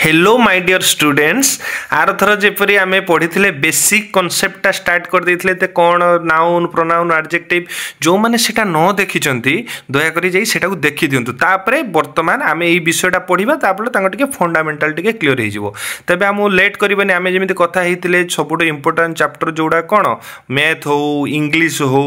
Hello my dear students आर थर जेपरी आमे पढ़ी बेसिक कॉन्सेप्टटा स्टार्ट कर देथिले ते कोन नाउन प्रोनाउन एडजेक्टिव जो माने सेटा न देखिचंती दया करी जाई सेटा को देखि दियंतु तापरे वर्तमान आमे एई विषयटा पढ़िबा तापले तांको टिके फंडामेंटल टिके क्लियर हे जिवो तबे आमु लेट करबनी आमे जेमिति कथा हेतिले सबुटो इंपोर्टेंट चैप्टर जोडा कोन मैथ हो इंग्लिश हो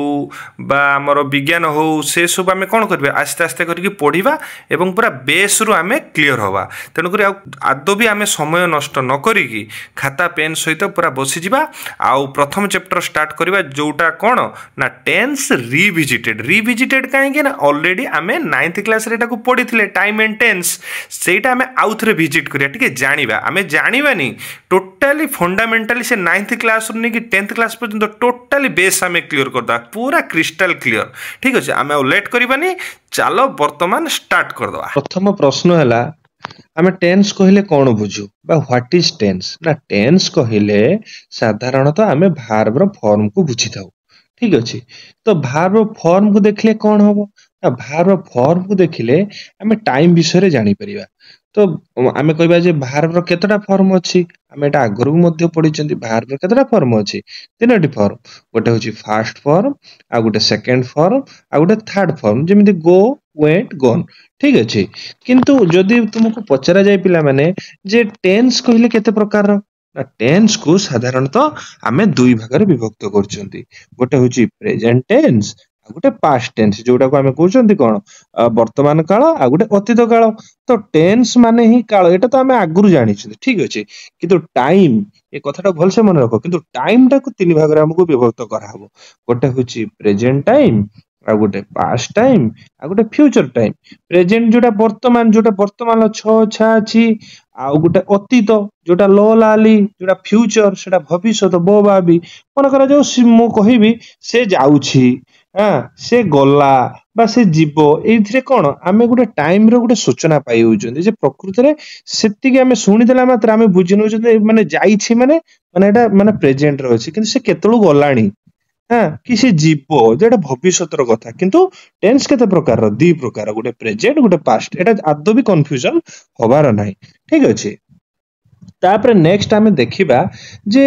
बा हमर विज्ञान हो से सब आमे कोन करबे आस्ते आस्ते करके पढ़िबा एवं पूरा बेस रु आमे क्लियर होबा तेनु करी आदो भी आमे समय नष्ट न करिकी खाता पेन सहित पूरा बसी जिबा आउ प्रथम चैप्टर स्टार्ट करबा जोटा कोन ना टेंस रिविजिटेड काहे के ना ऑलरेडी आमे 9th क्लास रे एटा को पढिथिले टाइम एंड टेंस सेटा आमे आउथरे विजिट करिया ठीक है जानिबा आमे जानिबानी टोटली फंडामेंटली से 9th क्लास रु कि 10th क्लास पर्यंत टोटली बेस आमे क्लियर करदा पूरा क्रिस्टल क्लियर ठीक अछि आमे लेट करिबानी चलो वर्तमान स्टार्ट कर दवा प्रथम प्रश्न हला आमे टेंस कहले कौन बुझू बा व्हाट इज टेंस ना टेंस कहले साधारणतः आमे भार्ब रो फॉर्म को बुझी थाउ ठीक अछि तो भार्ब रो फॉर्म को देखले कौन हबो ना भार्ब रो फॉर्म को देखले आमे टाइम विषय रे जानि परिबा तो आमे कहबा जे भार्ब रो केतटा फॉर्म अछि आमे एटा आगरु मध्ये पढिचंती भार्ब रो केतटा फॉर्म अछि तीनटी फॉर्म गोटे होची फर्स्ट फॉर्म आ गोटे सेकंड फॉर्म आ गोटे थर्ड फॉर्म जेमिति गो वेंट गॉन ठीक अछि किंतु जदि तुमको पचरा जाय पिला माने जे टेंस कहले केते प्रकार ना टेंस को साधारणतः आमे दुई भाग रे विभक्त करचंती गोटे होची प्रेजेंट टेंस आ गोटे पास्ट टेंस जोटा को आमे कहउचंती कोन वर्तमान काल आ गोटे अतीत काल तो टेंस माने ही काल एटा तो आमे आगुरु जानि छी ठीक अछि किंतु टाइम ए कथाटा भल से मन रखो किंतु टाइम टा को तीन भाग रे हमको विभक्त करा हबो गोटे होची प्रेजेंट टाइम आ गोटे पास्ट टाइम आ गोटे फ्यूचर टाइम प्रेजेंट जोटा वर्तमान छ छा छी आ गोटे अतीत जोटा ल लाली जोटा फ्यूचर सेटा भविष्यत बो बाबी मन करा जो मो कहिबी से जाउछि हां से गला बा से जीवो एथिरे कोन आमे गोटे टाइम रो गोटे सूचना पाई होउछन जे प्रकृति रे सेति के आमे सुनि देला मात्र आमे बुझि नउ माने जाइछि माने एटा माने प्रेजेंट रो अछि किंतु से केतलु गलाणी हाँ किसी जीवो जेटा भविष्यतर कथा किंतु टेंस केते प्रकार रो दी प्रकार गोटे प्रेजेंट गोटे पास्ट एटा आदो भी कंफ्यूजन होबार नाही ठीक अछि तापर नेक्स्ट आमे देखिबा जे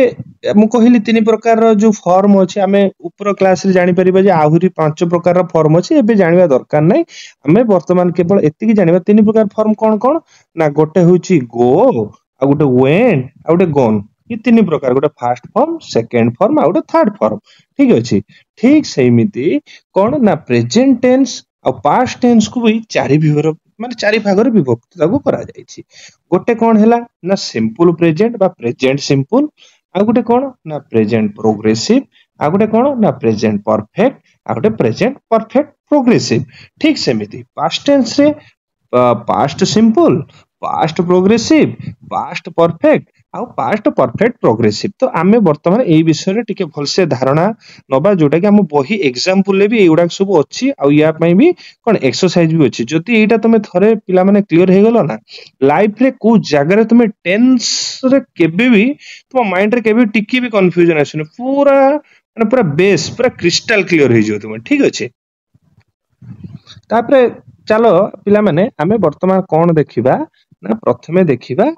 मु कहिली तीन प्रकार रो जो फॉर्म अछि आमे ऊपर क्लास रे जानि परिबा जे आहुरी पांच प्रकार रो फॉर्म अछि एबे जानिबा दरकार नै आमे वर्तमान केवल एतिकी जानिबा तीन प्रकार फॉर्म कोन कोन ना गोटे होची गो आ गोटे वेंट आ गोटे गॉन ये तीन प्रकार गोटे फर्स्ट फॉर्म सेकंड फॉर्म आ गोटे थर्ड फॉर्म ठीक अछि ठीक सेमिति कोन ना प्रेजेंट टेंस आ पास्ट टेंस को भी चारि विभर माने चारि भाग रे विभक्त लागू करा जायछि गोटे कोन हैला ना सिंपल प्रेजेंट बा प्रेजेंट सिंपल आ गोटे कोन ना प्रेजेंट प्रोग्रेसिव आ गोटे कोन ना प्रेजेंट परफेक्ट आ गोटे प्रेजेंट परफेक्ट प्रोग्रेसिव ठीक सेमिति पास्ट टेंस रे past simple past progressive past perfect आ पास्ट परफेक्ट प्रोग्रेसिव तो आमे वर्तमान एई विषय रे टिके भलसे धारणा नबा जोटा कि हम बही एग्जांपल ले भी एउडा सब अछि आ या पई भी कोन एक्सरसाइज भी अछि जति एटा तमे थरे पिला माने क्लियर हे गेलो ना लाइफ रे को जगह रे तमे टेंस रे केबे भी तुम माइंड रे केबे टिके भी कंफ्यूजन आछन पूरा माने पूरा बेस पूरा क्रिस्टल क्लियर हे जो तुम ठीक अछि तापरे चलो पिला माने आमे वर्तमान कोन देखिबा ना प्रथमे देखिबा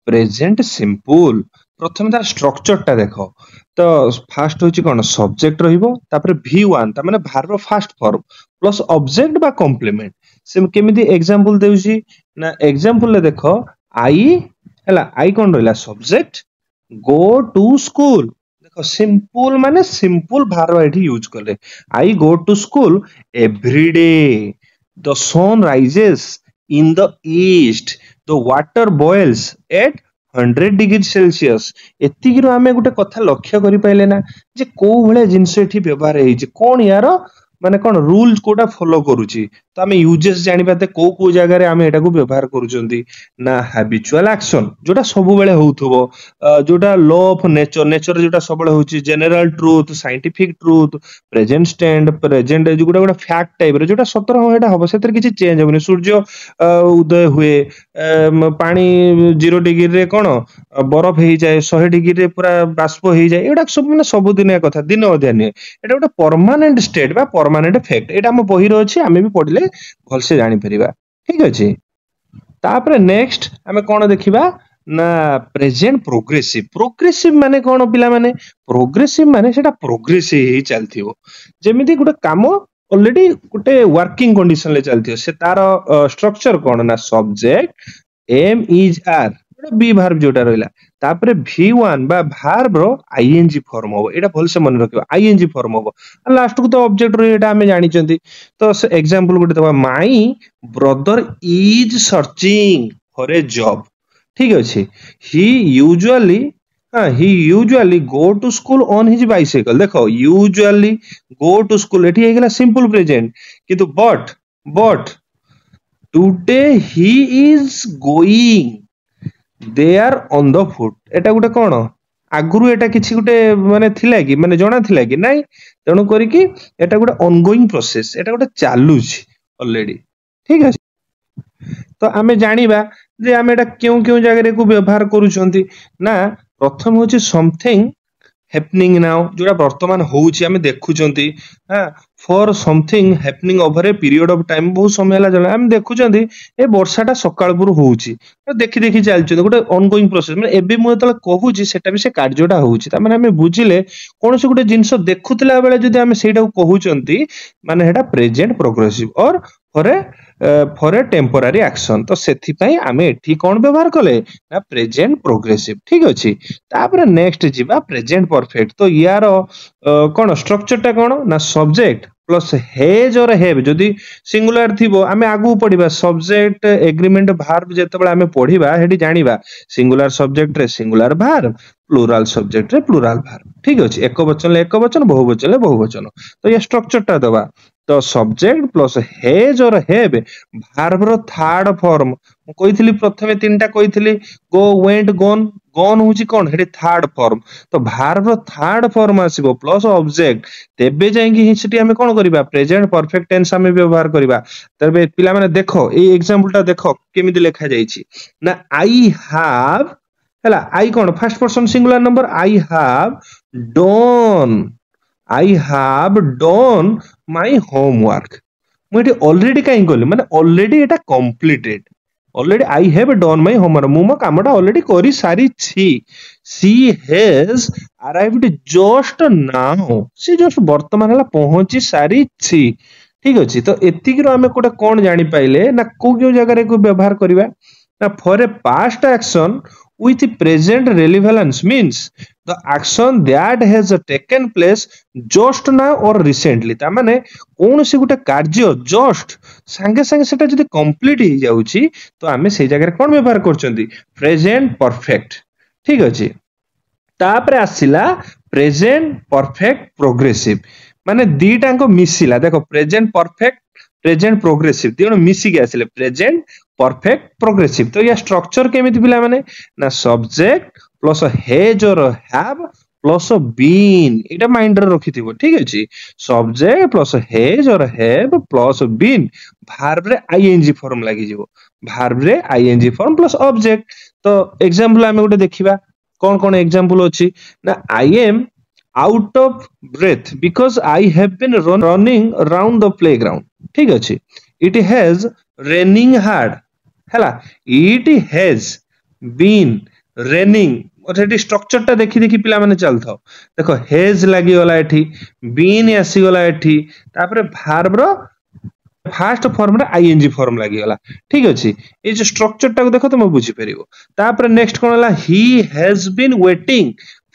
प्रेजेंट सिंपल प्रथम ता स्ट्रक्चर टा देखो तो फास्ट होची कोन सब्जेक्ट रहिबो तापर v1 ता माने verb first form plus object बा कॉम्प्लीमेंट से केमिति एग्जांपल देउची ना एग्जांपल ले देखो आई हला आई कोन रहला सब्जेक्ट गो टू स्कूल देखो सिंपल माने सिंपल भार्ब एठी यूज करले I go to school every day the sun rises in the east the water boils at 100 degree Celsius एतिकी रो आमे गुटे कथा लक्ष्य करि पाइले ना जे को भले जिंस एठी व्यवहार हेइ जे कोन यार माने कोन रूल्स कोटा फॉलो करूची तो आमे यूजेस जानिबाते को जगह रे आमे एटा को व्यवहार करूचंती ना हैबिचुअल एक्शन जोटा सब बेले होउथबो जोटा लॉ ऑफ नेचर जोटा सब बेले होची general truth scientific truth present stand present जो गोटा फैक्ट टाइप रे जोटा 17 हो एटा हबो सेतर किछि चेंज होबनी सूर्य उदय हुए पानी 0 डिग्री रे कोन बरफ हे जाय 100 डिग्री रे पूरा बाष्प हे जाय एटा सब माने सब दिन कथा दिन अध्याय एटा गोटा परमानेंट स्टेट बा परमानेंट फैक्ट एटा हम बही रो अछि आमे भी पढिले भल से जानि परिबा ठीक अछि तापरे नेक्स्ट हमें कोन देखिबा ନା ପ୍ରେଜେଣ୍ଟ ପ୍ରୋଗ୍ରେସିଭ। ପ୍ରୋଗ୍ରେସିଭ ମାନେ କଣ ପିଲା ମାନେ? ପ୍ରୋଗ୍ରେସିଭ ମାନେ ସେଟା ପ୍ରୋଗ୍ରେସ ହେଇ ଚାଲିଥିବ। ଯେମିତି ଗୋଟେ କାମ ଅଲରେଡି ଗୋଟେ ୱାର୍କିଂ କଣ୍ଡିସନ ରେ ଚାଲିଥିବ, ସେ ତାର ଷ୍ଟ୍ରକ୍ଚର କଣ ନା ସବଜେକ୍ଟ ଏମ୍ ଇଜ ଆର୍ ବି ଭାର୍ବ ଯୋଉଟା ରହିଲା, ତାପରେ V1 ବା ଭାର୍ବ ର ଆଇଏନଜି ଫର୍ମ ହବ। ଏଇଟା ଭଲସେ ମନେ ରଖିବ, ଆଇଏନଜି ଫର୍ମ ହବ। ଲାଷ୍ଟ କୁ ତ ଅବଜେକ୍ଟ ରହିବ, ଏଇଟା ଆମେ ଜାଣିଛନ୍ତି। ତ ସେ ଏକ୍ସାମ୍ପଲ ଗୋଟେ ଦବା, my brother is searching for a job. ଠିକ ଅଛି। he usually go to school on his bicycle। ଦେଖ usually go to school ଏଠି ହେଇଗଲା simple present, କିନ୍ତୁ but today he is going there on the foot। ଏଟା ଗୋଟେ କଣ ଆଗରୁ ଏଟା କିଛି ଗୋଟେ ମାନେ ଥିଲା କି, ମାନେ ଜଣା ଥିଲା କି ନାଇଁ? ତେଣୁ କରିକି ଏଟା ଗୋଟେ ଅନଗୋଇଂ ପ୍ରୋସେସ, ଏଟା ଗୋଟେ ଚାଲୁଛି ଅଲରେଡି। ଠିକ ଅଛି। ତ ଆମେ ଜାଣିବା ଯେ ଆମେ ଏଟା କେଉଁ କେଉଁ ଜାଗାରେ ବ୍ୟବହାର କରୁଛନ୍ତି ନା, ପ୍ରଥମ ହଉଛି ସମଥିଙ୍ଗ ହ୍ୟାପନିଂ ନାଉ, ଯୋଉଟା ବର୍ତ୍ତମାନ ହଉଛି ଆମେ ଦେଖୁଛନ୍ତି। For something happening over a period of time, ବହୁତ ସମୟ ହେଲା ଜଣା ଆମେ ଦେଖୁଛନ୍ତି ଏ ବର୍ଷାଟା ସକାଳପୁରୁ ହଉଛି, ଦେଖି ଦେଖି ଚାଲିଛନ୍ତି, ଗୋଟେ ଅନଗୋଇଂ ପ୍ରୋସେସ। ମାନେ ଏବେ ମୁଁ ଯେତେବେଳେ କହୁଛି ସେଟା ବି ସେ କାର୍ଯ୍ୟଟା ହଉଛି। ତାମାନେ ଆମେ ବୁଝିଲେ କୌଣସି ଗୋଟେ ଜିନିଷ ଦେଖୁଥିଲା ବେଳେ ଯଦି ଆମେ ସେଇଟାକୁ କହୁଛନ୍ତି, ମାନେ ସେଟା ପ୍ରେଜେଣ୍ଟ ପ୍ରୋଗ୍ରେସିଭ ଅର ଫର ଏ ଟେମ୍ପୋରାରୀ ଆକ୍ସନ। ତ ସେଥିପାଇଁ ଆମେ ଏଠି କଣ ବ୍ୟବହାର କଲେ ନା ପ୍ରେଜେଣ୍ଟ ପ୍ରୋଗ୍ରେସିଭ। ଠିକ ଅଛି। ତାପରେ ନେକ୍ସଟ ଯିବା ପ୍ରେଜେଣ୍ଟ ପରଫେକ୍ଟ। ତ ୟାର କଣ ଷ୍ଟ୍ରକ୍ଚର ଟା କଣ ନା ସବଜେକ୍ଟ ପ୍ଲସ ହେଜ ଅର ହେଭ। ଯଦି ସିଙ୍ଗୁଲାର ଥିବ ଆମେ ଆଗକୁ ପଢିବା ସବଜେକ୍ଟ ଏଗ୍ରିମେଣ୍ଟ ଭାର୍ବ, ଯେତେବେଳେ ଆମେ ପଢିବା ସେଠି ଜାଣିବା ସିଙ୍ଗୁଲାର ସବଜେକ୍ଟରେ ସିଙ୍ଗୁଲାର ଭାର୍ବ, ପ୍ଲୁରାଲ ସବଜେକ୍ଟରେ ପ୍ଲୁରାଲ ଭାର୍ବ। ଠିକ ଅଛି। ଏକ ବଚନରେ ଏକ ବଚନ, ବହୁ ବଚନରେ ବହୁ ବଚନ। ତ ଏ ଷ୍ଟ୍ରକ୍ଚର ଟା ଦବା, ତ ସବଜେକ୍ଟ ପ୍ଲସ ହେଜ ଅର ହେଭ ଭାର୍ବ ର ଥାର୍ଡ ଫର୍ମ। ମୁଁ କହିଥିଲି ପ୍ରଥମେ ତିନିଟା କହିଥିଲି, ଗୋ ୱେଣ୍ଟ ଗନ୍। ଗନ୍ ହଉଛି କଣ ସେଠି ଥାର୍ଡ ଫର୍ମ। ତ ଭାର୍ବ ର ଥାର୍ଡ ଫର୍ମ ଆସିବ ପ୍ଲସ ଅବଜେକ୍ଟ, ତେବେ ଯାଇକି ସେଠି ଆମେ କଣ କରିବା ପ୍ରେଜେଣ୍ଟ ପରଫେକ୍ଟ ଟେନ୍ସ ଆମେ ବ୍ୟବହାର କରିବା। ତେବେ ପିଲାମାନେ ଦେଖ ଏଇ ଏକ୍ସାମ୍ପଲ ଟା ଦେଖ କେମିତି ଲେଖା ଯାଇଛି ନା, ଆଇ ହାଭ ହେଲା, ଆଇ କଣ first person singular number, I have done my homework. ମୁଁ ଏଠି ଅଲରେଡି କାହିଁ କଲି, ମାନେ ଅଲରେଡି ଏଟା completed, already I have done my homework, ମୁଁ ମୋ କାମଟା ଅଲରେଡି କରି ସାରିଛି। She has arrived just now, ସେ ଜଷ୍ଟ ବର୍ତ୍ତମାନ ହେଲା ପହଞ୍ଚି ସାରିଛି। ଠିକ ଅଛି। ତ ଏତିକିରୁ ଆମେ ଗୋଟେ କଣ ଜାଣିପାଇଲେ ନା, କୋଉ କେଉଁ ଜାଗାରେ ବ୍ୟବହାର କରିବା ନା, for a past action with present relevance means the action that has taken place just now or recently। ତା ମାନେ କୌଣସି ଗୋଟେ କାର୍ଯ୍ୟ ଜଷ୍ଟ ସାଙ୍ଗେ ସାଙ୍ଗେ ସେଟା ଯଦି କମ୍ପ୍ଲିଟ ହେଇଯାଉଛି, ତ ଆମେ ସେଇ ଜାଗାରେ କଣ ବ୍ୟବହାର କରୁଛନ୍ତି ପ୍ରେଜେଣ୍ଟ ପରଫେକ୍ଟ। ଠିକ ଅଛି। ତାପରେ ଆସିଲା ପ୍ରେଜେଣ୍ଟ ପରଫେକ୍ଟ ପ୍ରୋଗ୍ରେସିଭ। ମାନେ ଦିଟାଙ୍କ ମିଶିଲା, ଦେଖ ପ୍ରେଜେଣ୍ଟ ପରଫେକ୍ଟ ପ୍ରେଜେଣ୍ଟ ପ୍ରୋଗ୍ରେସିଭ ଦି ଜଣ ମିଶିକି ଆସିଲେ ପ୍ରେଜେଣ୍ଟ ପରଫେକ୍ଟ ପ୍ରୋଗ୍ରେସିଭ। ତ ୟା ଷ୍ଟ୍ରକ୍ଚର କେମିତି ପିଲାମାନେ ନା, ସବଜେକ୍ଟ ପ୍ଲସ ହେଜ ଅର ହ୍ୟାଭ ପ୍ଲସ ବିନ୍, ଏଇଟା ମାଇଣ୍ଡରେ ରଖିଥିବ। ଠିକ ଅଛି। ସବଜେକ୍ଟ ପ୍ଲସ ହେଜ ଅର ହ୍ୟାଭ ପ୍ଲସ ବିନ୍, ଭାର୍ବରେ ଆଇଏନଜି ଫର୍ମ ଲାଗିଯିବ, ଭାର୍ବରେ ଆଇଏନଜି ଫର୍ମ ପ୍ଲସ ଅବଜେକ୍ଟ। ତ ଏକ୍ସାମ୍ପଲ ଆମେ ଗୋଟେ ଦେଖିବା, କଣ କଣ ଏକ୍ସାମ୍ପଲ ଅଛି ନା, I M out of breath because I have been running around the playground। ଠିକ ଅଛି। it has raining hard ହେଲା, it has been raining। ସେଠି ଷ୍ଟ୍ରକ୍ଚର ଟା ଦେଖି ଦେଖି ପିଲାମାନେ ଚାଲୁଥାଉ। ଦେଖ ହେଜ୍ ଲାଗିଗଲା ଏଠି, ବିନ୍ ଆସିଗଲା ଏଠି, ତାପରେ ଭାର୍ବ ର ଫାର୍ଷ୍ଟ ଫର୍ମରେ ଆଇଏନଜି ଫର୍ମ ଲାଗିଗଲା। ଠିକ ଅଛି। ଏଇ ଯୋଉ ଷ୍ଟ୍ରକ୍ଚର ଟାକୁ ଦେଖ ତମେ ବୁଝିପାରିବ। ତାପରେ ନେକ୍ସଟ କଣ ହେଲା, he has been waiting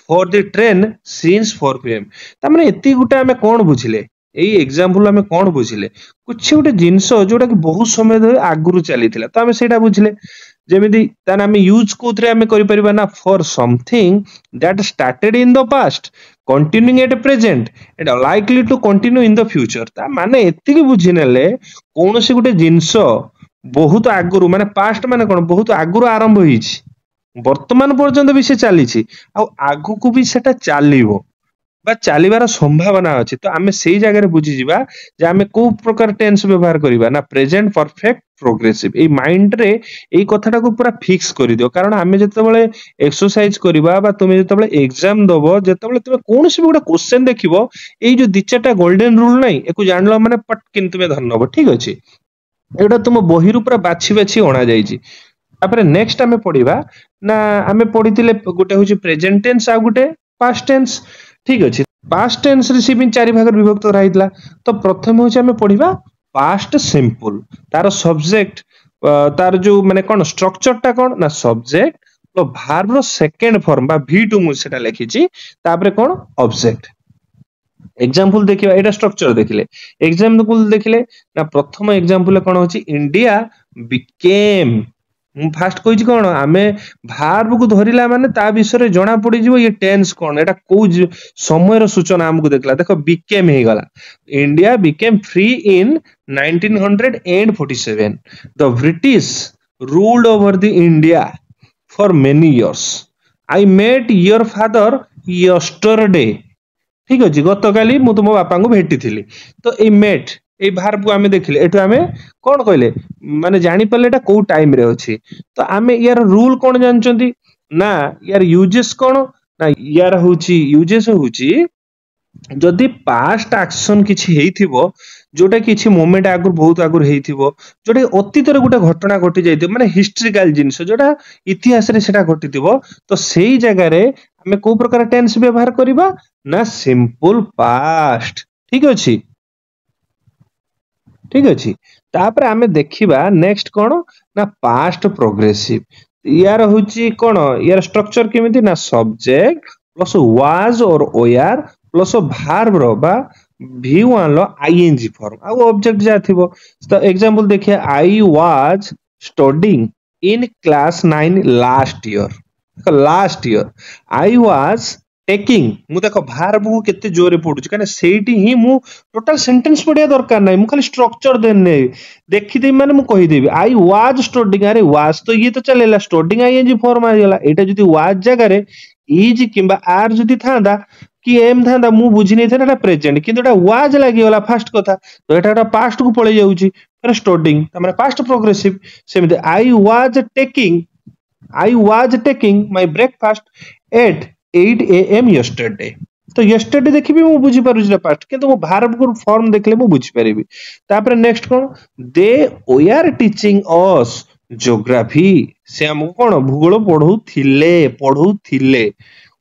for the train since 4 PM। ତାମାନେ ଏତିକି ଗୋଟେ ଆମେ କଣ ବୁଝିଲେ, ଏଇ ଏକ୍ସାମ୍ପଲ ଆମେ କଣ ବୁଝିଲେ, କିଛି ଗୋଟେ ଜିନିଷ ଯୋଉଟା କି ବହୁତ ସମୟ ଧରି ଆଗରୁ ଚାଲିଥିଲା, ତ ଆମେ ସେଇଟା ବୁଝିଲେ। ଯେମିତି ତାହେଲେ ଆମେ ୟୁଜ କୋଉଥିରେ ଆମେ କରିପାରିବା ନା, for something that started in the past continuing at present ଏଟା likely to continue in the future. ତା ମାନେ ଏତିକି ବୁଝିନେଲେ କୌଣସି ଗୋଟେ ଜିନିଷ ବହୁତ ଆଗରୁ, ମାନେ ପାଷ୍ଟ ମାନେ କଣ ବହୁତ ଆଗରୁ ଆରମ୍ଭ ହେଇଛି, ବର୍ତ୍ତମାନ ପର୍ଯ୍ୟନ୍ତ ବି ସେ ଚାଲିଛି, ଆଉ ଆଗକୁ ବି ସେଟା ଚାଲିବ ବା ଚାଲିବାର ସମ୍ଭାବନା ଅଛି। ତ ଆମେ ସେଇ ଜାଗାରେ ବୁଝିଯିବା ଯେ ଆମେ କୋଉ ପ୍ରକାର ଟେନ୍ସ ବ୍ୟବହାର କରିବା ନା ପ୍ରେଜେଣ୍ଟ ପରଫେକ୍ଟ ପ୍ରୋଗ୍ରେସିଭ। ଏଇ ମାଇଣ୍ଡରେ ଏଇ କଥାଟାକୁ ପୁରା ଫିକ୍ସ କରିଦିଅ, କାରଣ ଆମେ ଯେତେବେଳେ ଏକ୍ସରସାଇଜ କରିବା ବା ତୁମେ ଯେତେବେଳେ ଏକ୍ସାମ ଦବ, ଯେତେବେଳେ ତୁମେ କୌଣସି ବି ଗୋଟେ କ୍ୱେଶ୍ଚନ ଦେଖିବ, ଏଇ ଯୋଉ ଦି ଚାରିଟା ଗୋଲ୍ଡେନ ରୁଲ ନାହିଁ, ଏକୁ ଜାଣିଲ ମାନେ ପଟ କିନ୍ତୁ ତୁମେ ଧରି ନବ। ଠିକ ଅଛି। ଏଗୁଡା ତୁମ ବହିରୁ ପୁରା ବାଛି ବାଛି ଅଣା ଯାଇଛି। तापर नेक्स्ट आमे पढ़िबा ना आमे पढ़िथिले गोटे होची प्रेजेंट टेंस आ गोटे पास्ट टेंस ठीक अछि पास्ट टेंस रे सी भी चारि भाग विभक्त रहितला तो प्रथम होची आमे पढ़िबा पास्ट सिंपल तार सब्जेक्ट तार जो माने कोन स्ट्रक्चर टा कोन ना सब्जेक्ट तो वर्ब रो सेकंड फॉर्म बा V2 मु सेटा लिखिची तापर कोन ऑब्जेक्ट एग्जांपल देखिबा एटा स्ट्रक्चर देखिले एग्जांपल देखिले ना प्रथम एग्जांपल कोन होची इंडिया बिकेम फास्ट कहिछि कोन आमे वर्ब को धरिला माने ता विषय जणा पड़ी जिवो ये टेंस कोन एटा को समय रो सूचना हमकु देखला देखो बिकेम हे गला India became free in 1947 the British ruled over the India for many years I met your father yesterday ठीक अछि गतकाली मु तुम बापा को भेटी थिली तो ए मेट ए वर्ब को आमे देखिले एठु आमे कोन कहले माने जानि पले एटा को टाइम रे अछि तो आमे यार रूल कोन जानचंती ना यार यूजेस कोन ना यार होची यूजेस होची जदि पास्ट एक्शन किछि हेइथिबो जोटा किछि मोमेंट आगुर बहुत आगुर हेइथिबो जोटा अतीत रे गुटे घटना घटि जाइथिबो माने हिस्ट्रिकल जिंस जोटा इतिहास रे सेटा घटिथिबो तो सेही जगह रे हमें को प्रकार टेंस व्यवहार करिबा ना सिंपल पास्ट ठीक अछि तापर हमें देखिबा नेक्स्ट कोन ना पास्ट प्रोग्रेसिव यार होची कोन यार स्ट्रक्चर केमिति ना सब्जेक्ट प्लस वाज और ओआर प्लस वर्ब रो बा V1 लो आईएनजी फॉर्म आ ऑब्जेक्ट जा थिबो तो एग्जांपल देखिए I was studying in class 9 last year I was taking मु देखो वर्ब को केते जोरे पडुछ काने सेठी ही मु टोटल सेंटेंस पडिया दरकार नै मु खाली स्ट्रक्चर देने देखि दे माने मु कहि देबी आई वाज स्टडीइंग अरे वाज तो ये तो चलेला स्टडीइंग आईएनजी फॉर्म आ गेला एटा जदी वाज जगह रे इज किबा आर जदी थांदा कि एम थांदा मु बुझी नै था प्रेजेंट किंतु एटा वाज लागि गेला फास्ट कथा तो एटा पास्ट को पळे जाउची पर स्टडीइंग त माने पास्ट प्रोग्रेसिव सेमिते I was taking my breakfast at 8 AM yesterday तो yesterday देखिबी मु बुझी पारु जे पास्ट किंतु मु वर्ब को फॉर्म देखले मु बुझी परिबी तापर नेक्स्ट कोन they we are teaching us geography से हम कोन भूगोल पढौथिले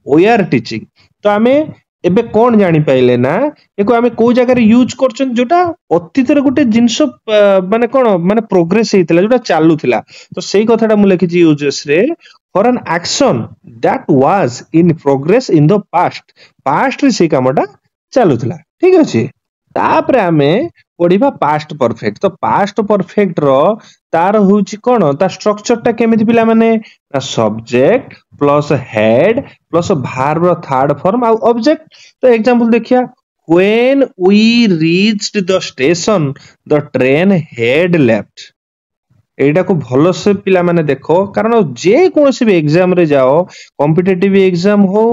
वे आर टीचिंग तो हमें एबे कोन जानि पाइले ना एको हमें को जगह रे यूज करछन जोटा अतीत रे गुटे जिंस माने कोन माने प्रोग्रेस हेतिला जोटा चालुथिला तो सेही कथाटा मु लिखिची यूजेस रे for an action that was in progress in the past रे से कामटा चालुथिला ठीक अछि तापर हमें पढिबा पास्ट परफेक्ट तो पास्ट परफेक्ट रो तार होची कोन ता स्ट्रक्चर ता केमिति पिला माने subject plus had plus verb रो थर्ड फॉर्म आ ऑब्जेक्ट तो एग्जांपल देखिया when we reached the station the train had left एटा को भलो से पिला माने देखो कारण जे कोनसी भी एग्जाम रे जाओ कॉम्पिटिटिव एग्जाम हो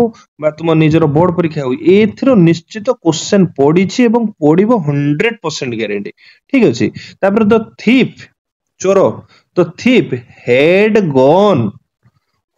बा तुम निजर बोर्ड परीक्षा हो एथिरो निश्चित क्वेश्चन पढिछि एवं पढिबो 100% गारंटी ठीक अछि तापर द थीफ चोर the thief had gone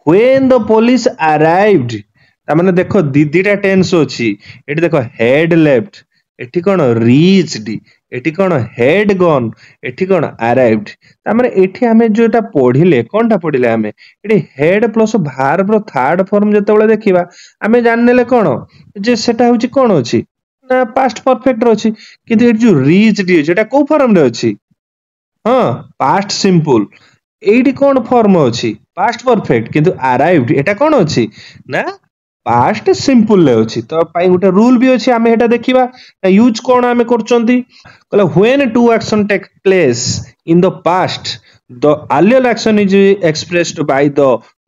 when the police arrived ता माने देखो दीदीटा टेंस अछि एठी देखो हैड लेफ्ट एठी कोन रीच्ड एठी कोन हैड गॉन एठी कोन अराइव्ड ता माने एठी हमें जोटा पढिले कोनटा पढिले हमें एठी हेड प्लस वर्ब रो थर्ड फॉर्म जते बेले देखिबा हमें जाननेले कोन जे सेटा होची कोन अछि ना पास्ट परफेक्ट रो अछि किंतु एठी जो रीच्ड जेटा को फॉर्म रे अछि हां पास्ट सिंपल एठी कोन फॉर्म अछि पास्ट परफेक्ट किंतु अराइव्ड एटा कोन अछि ना पास्ट सिंपल ले अछि तो पाई गुटे रूल भी अछि हमें एटा देखिबा यूज कोन हमें करचंती कहला when two action take place in the past the earlier action is expressed by the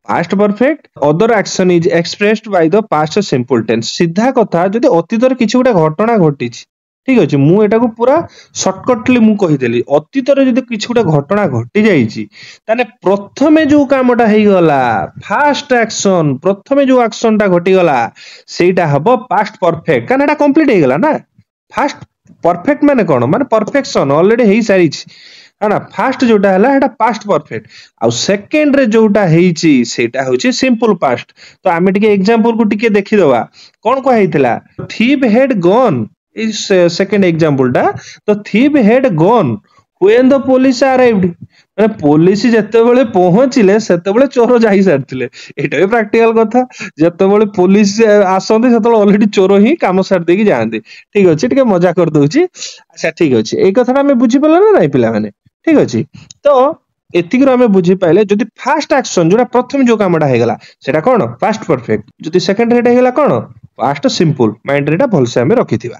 past perfect other action is expressed by the past simple tense सीधा कथा जदि अतीत रे किछि गुटे घटना घटिछि ठीक अछि मु एटा को पूरा शॉर्टकटली मु कहि देली अतीत रे जदि किछि गुटे घटना घटि जाईछि ताने प्रथमे जो कामटा हेइ गला फर्स्ट एक्शन प्रथमे जो एक्शन टा घटि गला सेटा हबो पास्ट परफेक्ट कान एटा कंप्लीट हेइ गला ना फर्स्ट परफेक्ट माने कोन माने परफेक्शन ऑलरेडी हेइ सारिछि हाना फर्स्ट जोटा हला एटा पास्ट परफेक्ट आ सेकंड रे जोटा हेइछि सेटा होछि सिंपल पास्ट तो आमे टिके एग्जांपल को टिके देखि दवा कोन को हेइतला थीप हेड गॉन इस सेकंड एग्जांपल टा तो thief had gone when the police arrived ମାନେ ପୋଲିସ ଯେତେବେଳେ ପହଞ୍ଚିଲେ ସେତେବେଳେ ଚୋର ଯାଇ ସାରିଥିଲେ। ଏଇଟା ବି ପ୍ରାକ୍ଟିକାଲ କଥା। ଯେତେବେଳେ ପୋଲିସ ଆସନ୍ତି ସେତେବେଳେ ଅଲରେଡି ଚୋର ହିଁ କାମ ସାରି ଦେଇକି ଯାଆନ୍ତି। ଠିକ ଅଛି, ଟିକେ ମଜା କରିଦଉଛି। ଆଚ୍ଛା ଠିକ ଅଛି, ଏଇ କଥାଟା ଆମେ ବୁଝିପାରିଲ ନା ନାଇଁ ପିଲାମାନେ? ଠିକ ଅଛି, ତ ଏତିକିରୁ ଆମେ ବୁଝିପାଇଲେ ଯଦି ଫାଷ୍ଟ ଆକ୍ସନ ଯୋଉଟା ପ୍ରଥମେ ଯୋଉ କାମଟା ହେଇଗଲା ସେଟା କଣ? Past perfect. ଯଦି ସେକେଣ୍ଡ ରେଟ ହେଇଗଲା କଣ? Past simple. ମାଇଣ୍ଡରେ ଏଟା ଭଲସେ ଆମେ ରଖିଥିବା।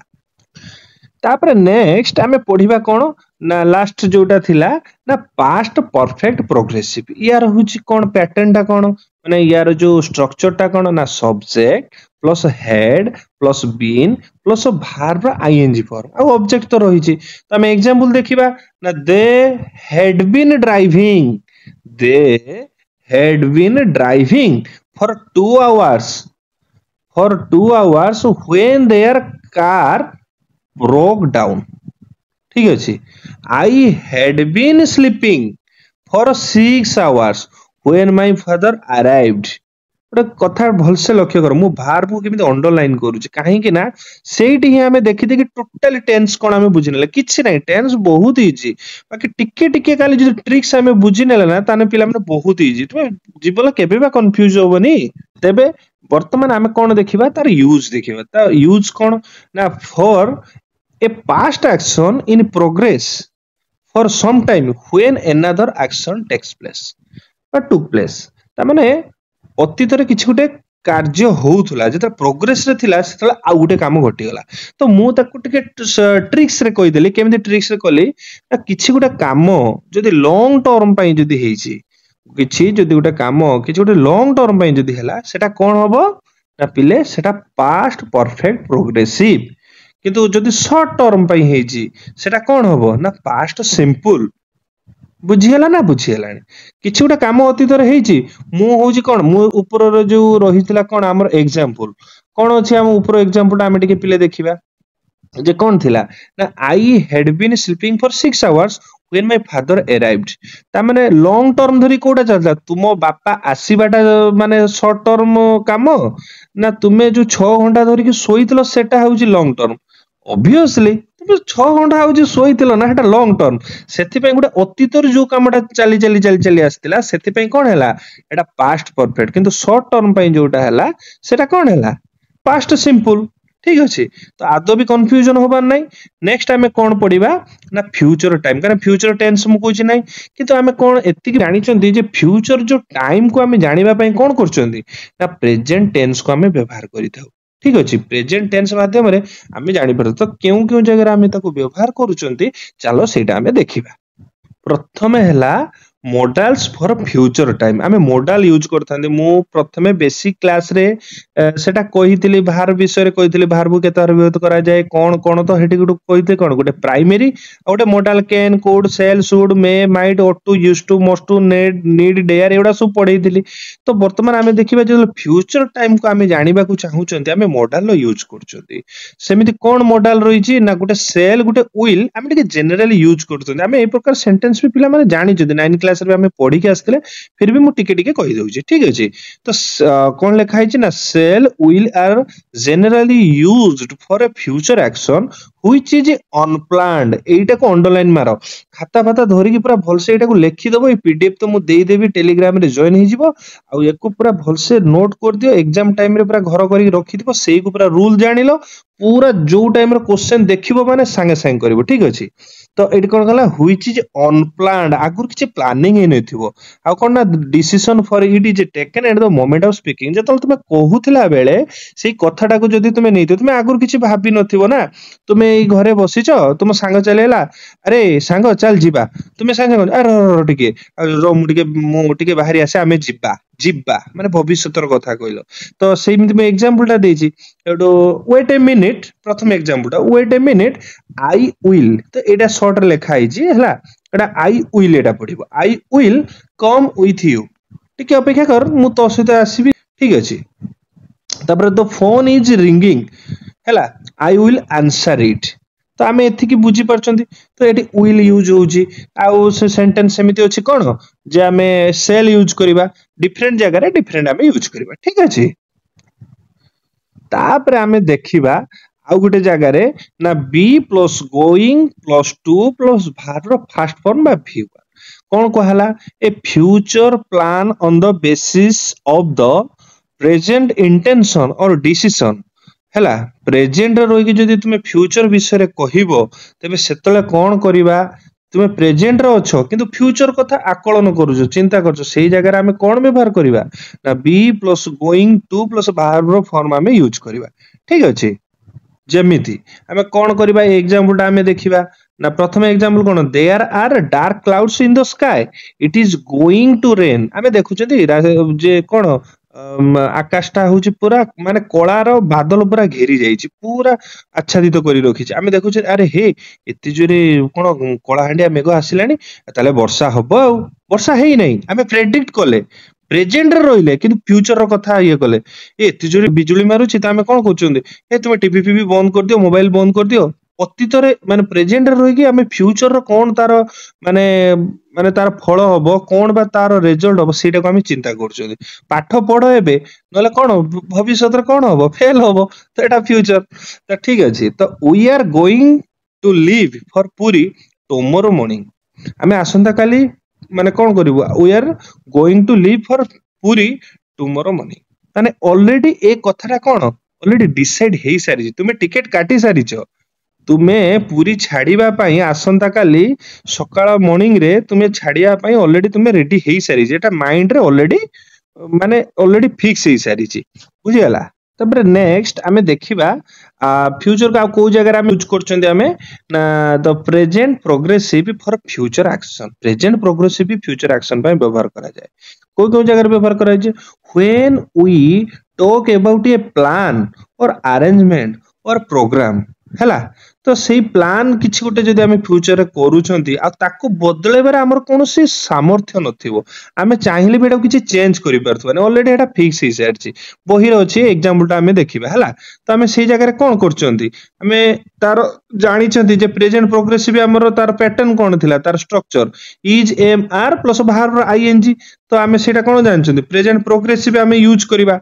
ତାପରେ ନେକ୍ସଟ ଆମେ ପଢିବା କଣ ନା ଲାଷ୍ଟ ଯୋଉଟା ଥିଲା ନା ପାଷ୍ଟ ପରଫେକ୍ଟ ପ୍ରୋଗ୍ରେସିଭ। ୟାର ହଉଛି କଣ ପ୍ୟାଟର୍ନଟା କଣ? ମାନେ ୟାର ଯୋଉ ଷ୍ଟ୍ରକ୍ଚରଟା କଣ ନା subject plus had plus been plus ଭାର୍ବର ଆଇଏନଜି ଫର୍ମ ଆଉ ଅବଜେକ୍ଟ ତ ରହିଛି। ତ ଆମେ ଏକ୍ସାମ୍ପଲ ଦେଖିବା ନା they had been driving. They had been driving for 2 hours. For 2 hours when their car broke down. ଠିକ ଅଛି, I had been sleeping for 6 hours when my father arrived. ଗୋଟେ କଥା ଭଲସେ ଲକ୍ଷ୍ୟ କର, ମୁଁ ଭାର୍ବକୁ କେମିତି ଅଣ୍ଡରଲାଇନ କରୁଛି, କାହିଁକି ନା ସେଇଠି ହିଁ ଆମେ ଦେଖିଦେଇକି ଟୋଟାଲି ଟେନ୍ସ କଣ ଆମେ ବୁଝିନେଲେ। କିଛି ନାହିଁ, ଟେନ୍ସ ବହୁତ ଇଜି, ବାକି ଟିକେ ଟିକେ କାଲି ଯଦି ଟ୍ରିକ୍ସ ଆମେ ବୁଝିନେଲେ ନା ତାହେଲେ ପିଲାମାନେ ବହୁତ ଇଜି। ତୁମେ ଜୀବନ କେବେ ବା କନଫ୍ୟୁଜ ହବନି। ତେବେ ବର୍ତ୍ତମାନ ଆମେ କଣ ଦେଖିବା, ତାର ୟୁଜ ଦେଖିବା। ତା ୟୁଜ କଣ ନା ଫର a past action in progress for some time when another action takes place or took place. ତା ମାନେ ଅତୀତରେ କିଛି ଗୋଟେ କାର୍ଯ୍ୟ ହଉଥିଲା, ଯେତେବେଳେ ପ୍ରୋଗ୍ରେସ ରେ ଥିଲା ସେତେବେଳେ ଆଉ ଗୋଟେ କାମ ଘଟିଗଲା। ତ ମୁଁ ତାକୁ ଟିକେ ଟ୍ରିକ୍ସ ରେ କହିଦେଲି। କେମିତି ଟ୍ରିକ୍ସ ରେ କଲି ନା କିଛି ଗୋଟେ କାମ ଯଦି ଲଙ୍ଗ ଟର୍ମ ପାଇଁ ଯଦି ହେଇଛି, କିଛି ଯଦି ଗୋଟେ କାମ କିଛି ଗୋଟେ ଲଙ୍ଗ ଟର୍ମ ପାଇଁ ଯଦି ହେଲା, ସେଟା କଣ ହବ ନା ପିଲେ ସେଟା ପାଷ୍ଟ ପରଫେକ୍ଟ ପ୍ରୋଗ୍ରେସିଭ। କିନ୍ତୁ ଯଦି ସର୍ଟ ଟର୍ମ ପାଇଁ ହେଇଛି ସେଟା କଣ ହବ ନା ପାଷ୍ଟ ସିମ୍ପଲ। ବୁଝିହେଲା ନା? ବୁଝିହେଲାଣି? କିଛି ଗୋଟେ କାମ ଅତୀତରେ ହେଇଛି, ମୁଁ ହଉଛି କଣ, ମୁଁ ଉପରରେ ଯୋଉ ରହିଥିଲା କଣ ଆମର ଏକ୍ସାମ୍ପଲ କଣ ଅଛି, ଆମ ଉପର ଏକ୍ସାମ୍ପଲ ଟା ଆମେ ଟିକେ ପିଲେ ଦେଖିବା ଯେ କଣ ଥିଲା ନା I had been sleeping for 6 hours when my father arrived. ତା ମାନେ ଲଙ୍ଗ ଟର୍ମ ଧରି କୋଉଟା ଚାଲିଥିଲା, ତୁମ ବାପା ଆସିବାଟା ମାନେ ସର୍ଟ ଟର୍ମ କାମ, ନା ତୁମେ ଯୋଉ 6 ଘଣ୍ଟା ଧରିକି ଶୋଇଥିଲ ସେଟା ହଉଛି ଲଙ୍ଗ ଟର୍ମ? ଅବଭିୟସଲି ତୁମେ 6 ଘଣ୍ଟା ହଉଛି ଶୋଇଥିଲ ନା, ସେଟା ଲଙ୍ଗ ଟର୍ମ। ସେଥିପାଇଁ ଗୋଟେ ଅତୀତରେ ଯୋଉ କାମଟା ଚାଲି ଚାଲି ଚାଲି ଚାଲି ଆସିଥିଲା ସେଥିପାଇଁ କଣ ହେଲା, ଏଟା ପାଷ୍ଟ ପରଫେକ୍ଟ। କିନ୍ତୁ ସର୍ଟ ଟର୍ମ ପାଇଁ ଯୋଉଟା ହେଲା ସେଟା କଣ ହେଲା, ପାଷ୍ଟ ସିମ୍ପଲ। ଠିକ ଅଛି, ତ ଆଦৌ ବି କନଫ୍ୟୁଜନ ହବାର ନାହିଁ। ନେକ୍ସଟ ଆମେ କଣ ପଢିବା ନା ଫ୍ୟୁଚର ଟାଇମ, କାରଣ ଫ୍ୟୁଚର ଟେନ୍ସ ମୁଁ କହୁଛି ନାହିଁ, କିନ୍ତୁ ଆମେ କଣ ଏତିକି ଜାଣିଛନ୍ତି ଯେ ଫ୍ୟୁଚର ଯୋଉ ଟାଇମକୁ ଆମେ ଜାଣିବା ପାଇଁ କଣ କରୁଛନ୍ତି ନା ପ୍ରେଜେଣ୍ଟ ଟେନ୍ସକୁ ଆମେ ବ୍ୟବହାର କରିଥାଉ। ଠିକ ଅଛି, ପ୍ରେଜେଣ୍ଟ ଟେନ୍ସ ମାଧ୍ୟମରେ ଆମେ ଜାଣିପାରୁ। ତ କେଉଁ କେଉଁ ଜାଗାରେ ଆମେ ତାକୁ ବ୍ୟବହାର କରୁଛନ୍ତି ଚାଲ ସେଇଟା ଆମେ ଦେଖିବା। ପ୍ରଥମେ ହେଲା ମୋଡାଲ୍ସ ଫର ଫ୍ୟୁଚର ଟାଇମ। ଆମେ ମୋଡାଲ ୟୁଜ କରିଥାନ୍ତି। ମୁଁ ପ୍ରଥମେ ବେସିକ କ୍ଲାସରେ ସେଟା କହିଥିଲି, ଭାର ବିଷୟରେ କହିଥିଲି, ଭାରକୁ କେତେ ଭାବରେ ବ୍ୟବହୃତ କରାଯାଏ କଣ କଣ। ତ ସେଠି ଗୋଟେ କହିଥିଲି କଣ, ଗୋଟେ ପ୍ରାଇମେରୀ ଆଉ ଗୋଟେ ମୋଡାଲ କ୍ୟାନ, କୁଡ, ସେଲ, ସୁଡ, ମେ, ମାଇଟ, ଅଟ ଟୁ, ୟୁଜ ଟୁ, ମଷ୍ଟ ଟୁ, ନିଡ, ଡେୟାର, ଏଗୁଡା ସବୁ ପଢେଇଥିଲି। ତ ବର୍ତ୍ତମାନ ଆମେ ଦେଖିବା ଯେତେବେଳେ ଫ୍ୟୁଚର ଟାଇମକୁ ଆମେ ଜାଣିବାକୁ ଚାହୁଁଛନ୍ତି ଆମେ ମୋଡାଲର ୟୁଜ କରୁଛନ୍ତି। ସେମିତି କଣ ମୋଡାଲ ରହିଛି ନା ଗୋଟେ ସେଲ, ଗୋଟେ ୱିଲ, ଆମେ ଟିକେ ଜେନେରାଲି ୟୁଜ କରୁଛନ୍ତି। ଆମେ এই ପ୍ରକାର ସେଣ୍ଟେନ୍ସ ବି ପିଲାମାନେ ଜାଣିଛନ୍ତି, 9 କ୍ଲାସରେ ଆମେ ପଢିକି ଆସିଥିଲେ, ଫିର ବି ମୁଁ ଟିକେ ଟିକେ କହିଦଉଛି। ଠିକ ଅଛି, ତ କଣ ଲେଖା ହେଇଛି ନା shall will are generally used for a future action which is unplanned। ଏଇଟାକୁ ଅଣ୍ଡରଲାଇନ ମାର, ଖାତା ଫାତା ଧରିକି ପୁରା ଭଲସେ ଏଇଟାକୁ ଲେଖିଦବ। ଏଇ ପିଡିଏଫ ତ ମୁଁ ଦେଇଦେବି, ଟେଲିଗ୍ରାମରେ ଜଏନ ହେଇଯିବ, ଆଉ ୟାକୁ ପୁରା ଭଲସେ ନୋଟ କରିଦିଅ। ଏକ୍ସାମ ଟାଇମରେ ପୁରା ଘର କରିକି ରଖିଥିବ, ସେଇକୁ ପୁରା ରୁଲ ଜାଣିଲ। ପୁରା ଯୋଉ ଟାଇମରେ କ୍ୱେଶ୍ଚନ ଦେଖିବ ମାନେ ସାଙ୍ଗେ ସାଙ୍ଗେ କରିବ। ଠିକ ଅଛି, ତ ଏଠି କଣ କଲା which is unplanned, ଆଗରୁ କିଛି ପ୍ଲାନିଂ ହେଇନଥିବ। ଆଉ କଣ ନା decision for it is taken at the moment of speaking. ଯେତେବେଳେ ତୁମେ କହୁଥିଲା ବେଳେ ସେଇ କଥାଟାକୁ ଯଦି ତୁମେ ନେଇଥିବ, ତୁମେ ଆଗରୁ କିଛି ଭାବି ନଥିବ ନା। ତୁମେ ଏଇ ଘରେ ବସିଛ, ତୁମ ସାଙ୍ଗ ଚାଲିଗଲା, ଆରେ ସାଙ୍ଗ ଚାଲ ଯିବା, ତୁମେ ସାଙ୍ଗେ ସାଙ୍ଗେ ଆରେ ଟିକେ ମୁଁ ଟିକେ ବାହାରି ଆସେ, ଆମେ ଯିବା। ଯିବା ମାନେ ଭବିଷ୍ୟତର କଥା କହିଲ। ତ ସେମିତି ମୁଁ ଏକ୍ସାମ୍ପଲ ଟା ଦେଇଛି। ଏଠୁ ୱେଟ ଏ ମିନିଟ, ପ୍ରଥମ ଏକ୍ସାମ୍ପଲ ଟା wait a minute I will, ତ ଏଇଟା ସର୍ଟ ରେ ଲେଖା ହେଇଛି ହେଲା, ଏଟା I will, ଏଟା ପଢିବ I will come with you। ଟିକେ ଅପେକ୍ଷା କର, ମୁଁ ତୋ ସହିତ ଆସିବି। ଠିକ ଅଛି, ତାପରେ the phone is ringing ହେଲା, I will answer it। ତ ଆମେ ଏତିକି ବୁଝିପାରୁଛନ୍ତି। ତ ଏଠି will ୟୁଜ ହଉଛି, ଆଉ ସେ ସେଣ୍ଟେନ୍ସ ସେମିତି ଅଛି କଣ ଯେ ଆମେ ସେଲ ୟୁଜ କରିବା, ଡିଫରେଣ୍ଟ ଜାଗାରେ ଡିଫରେଣ୍ଟ ଆମେ ୟୁଜ କରିବା। ଠିକ ଅଛି, ତାପରେ ଆମେ ଦେଖିବା ଆଉ ଗୋଟେ ଜାଗାରେ ନା be plus going plus to plus verb ର ଫାଷ୍ଟ ଫର୍ମ ବା V1। कौन कहला a future plan on the basis of the present intention और डिसीजन हैला प्रेजेंट रे रही जदि तुमे फ्यूचर विषय रे कहिबो तबे सेतले कौन करिबा तुमे प्रेजेंट रे अछो किंतु फ्यूचर कथा आकलन करूछो चिंता करछो सेही जगह रे हमें कौन व्यवहार करिबा ना be plus going to plus verb form हमें यूज करिबा ठीक अछि जेमिति हमें कौन करिबा एग्जांपल टा हमें देखिबा ना प्रथम एग्जांपल कोन there are dark clouds in the sky it is going to rain हमें देखुछथि जे कोन आकाशटा होची पूरा माने कଳାର बादल पूरा घेरी जाईची पूरा आच्छादित करी रखिची आमे देखुछे अरे हे एति जोरे कोन कଳାहांडिया मेघ आसिलानी ताले वर्षा हबो आ वर्षा हेई नै आमे प्रेडिक्ट कले प्रेजेंट रे रहिले किंतु फ्यूचर रो कथा ये कले एति जोरे बिजुली मारुची त आमे कोन कहउछुंदी ए तुमे टीवी पीवी बंद कर दियो मोबाइल बंद कर दियो अतीतरे माने प्रेजेंट रे रही आमे फ्यूचर रो कोन तार माने माने तार फल हबो कोन बा तार रिजल्ट हबो सेटा को आमे चिंता करछुंदी पाठ पढो एबे नले कोन भविष्य रे कोन हबो फेल हबो तो एटा फ्यूचर तो ठीक अछि तो we are going to leave for Puri tomorrow morning आमे आसंता काली माने कोन करिवो we are going to leave for Puri tomorrow morning माने ऑलरेडी ए कथाटा कोन ऑलरेडी डिसाइड हेई सारी तुमे टिकट काटी सारीछो तुमे पूरी छाड़ीबा पई आसंता काली सकाळ मॉर्निंग रे तुमे छाड़िया पई ऑलरेडी तुमे रेडी हेई सारी जेटा माइंड रे ऑलरेडी माने ऑलरेडी फिक्स हेई सारी छि बुझि गेला तबरे नेक्स्ट आमे देखिबा फ्यूचर का को जगह रे आमे यूज करचंदी आमे ना the present progressive for future action present progressive future action पई व्यवहार करा जाय को जगह रे व्यवहार करा जाय when we talk about a plan or arrangement or programme हैला तो सेही प्लान किछि गोटे जदि आमे फ्यूचर रे करूछंती आ ताको बदलेबार हमर कोनोसी सामर्थ्य नथिबो आमे चाहिले बेडा किछि चेंज करि परथबा ने ऑलरेडी एटा फिक्स हि सारछि बहिर अछि एग्जांपल टा आमे देखिबा हैला तो आमे सेही जगह रे कोन करचंती आमे तार जानिछंती जे प्रेजेंट प्रोग्रेसिव हमर तार पैटर्न कोन थिला तार structure is am are plus verb I N G तो आमे सेटा कोन जानछंती प्रेजेंट प्रोग्रेसिव आमे यूज करिबा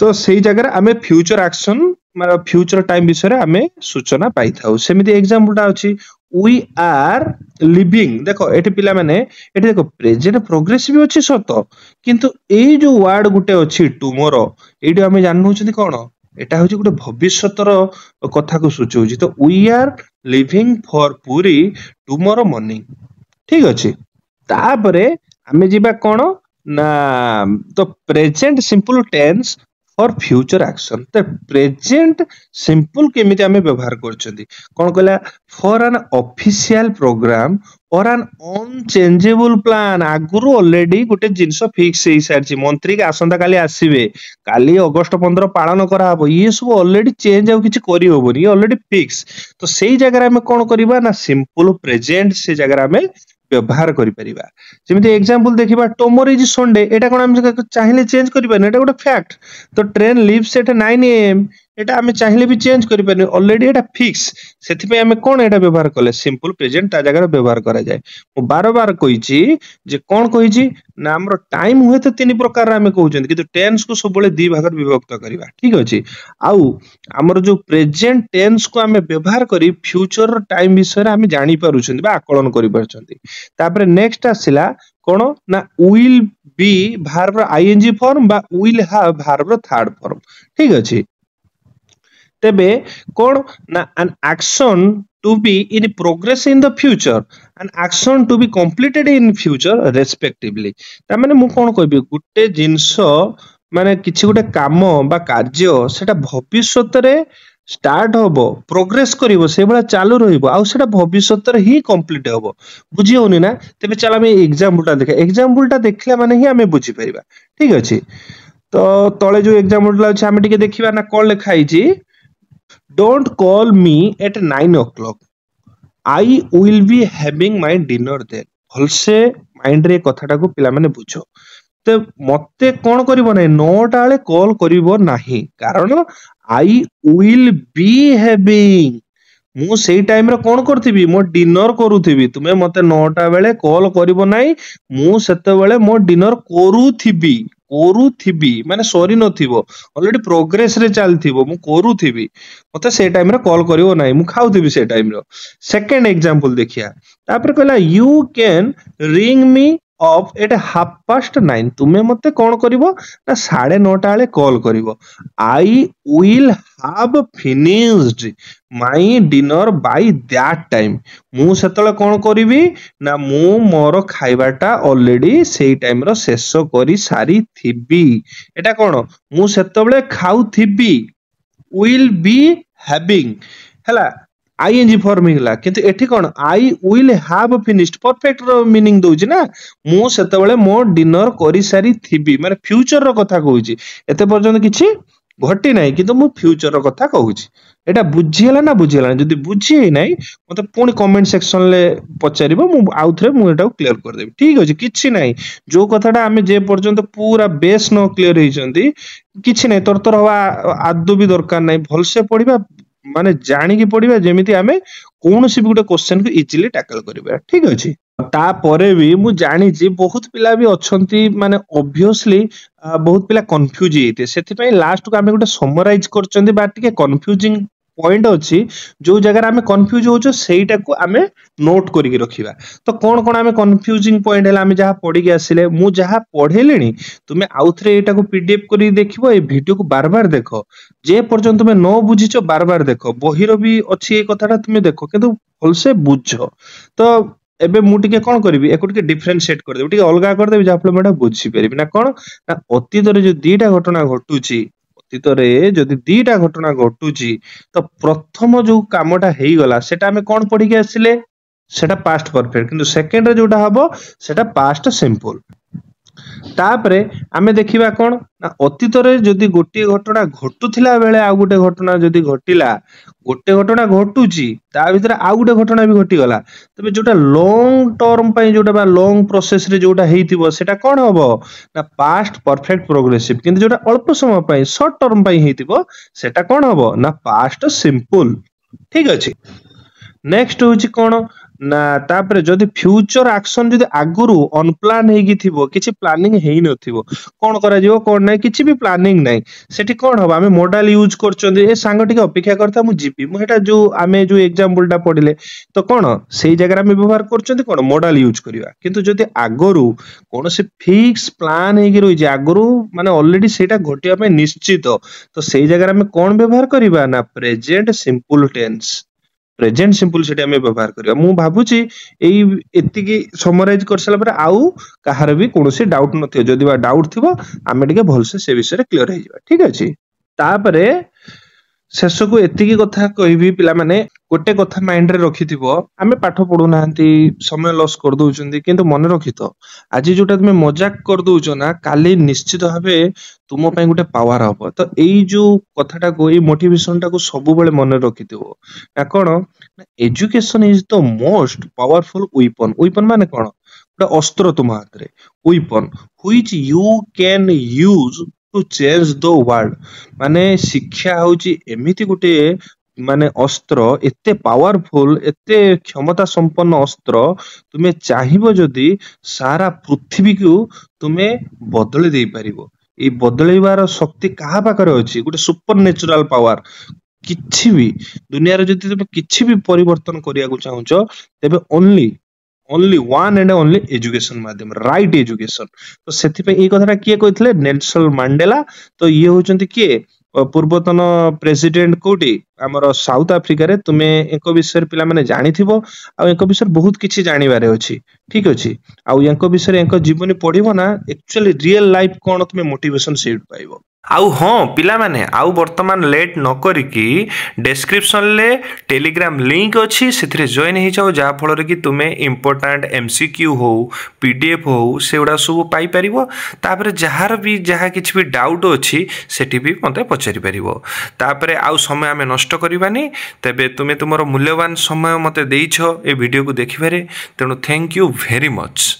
तो सेही जगह रे आमे फ्यूचर एक्शन माने फ्यूचर टाइम विषय आमे सूचना पाई थाउ सेमिति एग्जांपल टा अछि वी आर लिविंग देखो एठी पिला माने एठी देखो प्रेजेंट प्रोग्रेसिव अछि सत किंतु ए जो वर्ड गुटे अछि टुमारो एठी आमे जाननु छथि कोन एटा होछि गुटे भविष्यतर कथा को सूचौछि तो we are leaving for Puri tomorrow morning ठीक अछि तापरे आमे जिबा कोन ना तो present simple tense or future action तो प्रेजेंट सिंपल केमिति हमें व्यवहार करछंती कोन कहला for an official programme or an unchangeable plan आगुरु ऑलरेडी गोटे जिंस फिक्स हेई सारछि मंत्री के आसंता काली आसीबे काली अगस्त 15 पालन करा हबो ये सब ऑलरेडी चेंज आउ किछि करि होबोनी ऑलरेडी फिक्स तो सेही जगह रे हमें कोन करबा ना सिंपल प्रेजेंट से जगह रे हमें व्यवहार करि परिबा जेमिति एग्जांपल देखिबा टुमारो इज संडे एटा कोन हम चाहिले चेंज करि पाने एटा गोटे फैक्ट तो ट्रेन लीव्स एट 9 am एटा हमें चाहिले भी चेंज करि पाने ऑलरेडी एटा फिक्स सेथि पे हमें कोन एटा व्यवहार करले सिंपल प्रेजेंट ता जगह व्यवहार करा जाय मो बार बार कहिछि जे कोन कहिछि ना हमरो टाइम हुए तो तीन प्रकार हमें कहउछन कि टेंस को सब बळे दी भाग विभक्त करिबा ठीक अछि आउ हमरो जो प्रेजेंट टेंस को हमें व्यवहार करी फ्यूचर टाइम विषय रे हमें जानि पारुछन बा आकलन करि पारुछन तापरे नेक्स्ट आसिला कोन ना will be verb ING form बा will have verb third form ठीक अछि तेबे कोन ना an action to be in progress in the future an action to be completed in future respectively ता माने मु कोन कहबी गुटे जिंस माने किछि गुटे काम बा कार्य सेटा भविष्यत रे स्टार्ट होबो प्रोग्रेस करिवो से बला चालू रहिबो आ सेटा भविष्यत रे ही कंप्लीट होबो बुझी होनी ना तेबे चला हम एग्जांपल टा देखला माने ही हमें बुझी परिबा ठीक अछि तो तळे जो एग्जांपल ला अछि हमें टिके देखिबा ना कोन लिखाई छी don't call me at 9 o'clock I will be having my dinner then भलसे माइंड रे कथाटा को पिला माने बुझो तो मते कोन करिवो नै 9 टा ले कॉल करिवो नाही कारण आई विल बी हैविंग मु सेही टाइम रे कोन करथिबी मो डिनर करूथिबी तुमे मते 9 टा बेले कॉल करिवो नाही मु सेते बेले मो डिनर करूथिबी କରୁଥିବି ମାନେ ସରି ନଥିବ ऑलरेडी प्रोग्रेस रे चलथिबो मु करूथिबि मते से टाइम रे कॉल करिवो नाही मु खाउथिबि से टाइम रो सेकंड एग्जांपल देखिया तापर कहला you can ring me off at 9:30 तुमे मते कोन करिवो ना 9:30 वाले कॉल करिवो I will have finished my dinner by that time मु सेतले कोन करिवि ना मु मोर खाइबाटा ऑलरेडी सेई टाइम रो शेष करी सारी थिबी एटा कोन मु सेतबेले खाउथिबी विल बी हैविंग हला आईएनजी फॉर्म हिला किंतु एठी कोन I will have finished perfect रो मीनिंग दोउची ना मु सेतबेले मो डिनर करी सारी थिबी माने फ्यूचर रो कथा कहूची एते पर्यंत किछि घटी नाही किंतु मु फ्यूचर रो कथा कहूची एटा बुझियला ना बुझियला जदी बुझी नाही मते पुनी कमेंट सेक्शन ले पचारिबो मु आउथरे मु एटा क्लियर कर देबी ठीक अछि किछि नाही जो कथाटा हमें जे पर्यंत पूरा बेस न क्लियर होइचंती किछि नाही तरतर हवा आदु भी दरकार नाही भलसे पढिबा माने जानि की पढिबा जेमिति हमें कोनोसी भी गुटे क्वेश्चन को इजीली टैकल करिबा ठीक अछि तापरे भी मु जानी छी बहुत पिला भी अछंती माने ऑब्वियसली बहुत पिला कंफ्यूज हेते सेति पई लास्ट को हमें गुटे समराइज करचंती बा टिके कंफ्यूजिंग पॉइंट अछि जो जगह हमें कंफ्यूज होचो सेईटा को हमें नोट करिके रखिबा तो कोन कोन हमें कंफ्यूजिंग पॉइंट हला हमें जहा पढी के आसिले मु जहा पढेलेनी तुमे आउथरे एटा को पीडीएफ करी देखिबो ए वीडियो को बार-बार देखो जे पर्यंत तुमे न बुझिचो बार-बार देखो बहिरो भी अछि ए कथाटा तुमे देखो किंतु फलसे बुझो तो एबे मु टिके कोन करबी एको टिके डिफरेंशिएट कर देबी टिके अलगा कर देबी जाफले मेटा बुझी परिबी ना कोन ना अतीत रे जो दीटा घटना घटुची अतीत रे जदी दीटा घटना घटुची तो प्रथम जो कामटा हेई गला सेटा हमें कोन पढी के आसिले सेटा पास्ट परफेक्ट किंतु सेकंड रे जोटा हबो सेटा पास्ट सिंपल तापरे आमे देखिबा कोन ना अतीत रे जदी गोटी घटना घटुथिला बेले आ गुटे घटना जदी घटिला गोटे घटना घटुची ता भीतर आ गुटे घटना भी घटी गला तबे जोटा लॉन्ग टर्म पई जोटा बा लॉन्ग प्रोसेस रे जोटा हेइतिबो सेटा कोन हबो ना पास्ट परफेक्ट प्रोग्रेसिव किंतु जोटा अल्प समय पई शॉर्ट टर्म पई हेइतिबो सेटा कोन हबो ना पास्ट सिंपल ठीक अछि नेक्स्ट होची कोन ना तापरे जदी फ्यूचर एक्शन जदी आगुरु अनप्लान हेगी थिबो किछि प्लानिंग हेई नथिबो कोन करा जिवो कोन नै किछि भी प्लानिंग नै सेठी कोन हबो हमें मॉडल यूज करचोंदी ए सांग टिके अपेक्षा करता मु जीपी मु हेटा जो हमें जो एग्जांपल टा पढिले तो कोन सेही जगह हमें व्यवहार करचोंदी कोन मॉडल यूज करिवा किंतु जदी आगुरु कोनोसी फिक्स प्लान हेगी रहि जे आगुरु माने ऑलरेडी सेटा घटिया पे निश्चित तो सेही जगह हमें कोन व्यवहार करिवा ना present simple tense present simple सेटा हमें व्यवहार करिया मु भाबुची एई एतिकी समराइज करसला पर आउ कहार भी कोनोसी डाउट नथियो जदी बा डाउट थिबो हमें टिके भलसे से विषय रे क्लियर हे जिबा ठीक अछि तापरे शेष को एतिकी कथा कहबी पिला माने गोटे कथा माइंड रे रखिथिबो हमें पाठ पढु नाहंती समय लॉस कर दोउचंदी किंतु मन रखितो आज जोटा तुमे मजाक कर दोउचो ना काली निश्चित भाबे तुम पई गोटे पावर हबो तो एई जो कथाटा को ए मोटिवेशन टा को सब बेले मन रखिथिबो ना कोन education is the most powerful weapon माने कोन गोटे अस्त्र तुम हाथ रे weapon which you can use to change the world माने शिक्षा होची एमिति गुटे माने अस्त्र एते पावरफुल एते क्षमता संपन्न अस्त्र तुमे चाहिबो जदी सारा पृथ्वी को तुमे बदले देई परिबो ए बदलेबार शक्ति कहा पाकर अछि गुटे सुपर नेचुरल पावर किछि भी दुनिया रे जदी तुमे किछि भी परिवर्तन करिया को चाहूचो तबे only one and only education माध्यम राइट एजुकेशन तो सेति पे ए कथाटा किए कहितले नेल्सन मंडेला तो ये होचंती किए पूर्वतन प्रेसिडेंट कोटी हमर साउथ अफ्रीका रे तुमे एको विषय पिला माने जानिथिबो आ एको विषय बहुत किछि जानिबारे अछि ठीक अछि आ एको विषय एको जीवनी पढिबो ना एक्चुअली रियल लाइफ कोन तुमे मोटिवेशन सेट पाइबो आउ हाँ पिला माने आउ वर्तमान लेट न करिकी डिस्क्रिप्शन ले टेलीग्राम लिंक अच्छी से जॉइन हो जाओ जहाँ फल कि तुम्हें इंपोर्टाट एमसीक्यू हो पीडीएफ हो से गुड़ा सब पाइपर तापर जार भी जहाँ किसी भी डाउट अच्छी सेठी भी मत पचारि पार आउ समय आम नष्ट करवानी तेबे तुम्हें तुम मूल्यवान समय मत देछ ए वीडियो को देखिबारे तेणु थैंक यू वेरी मच।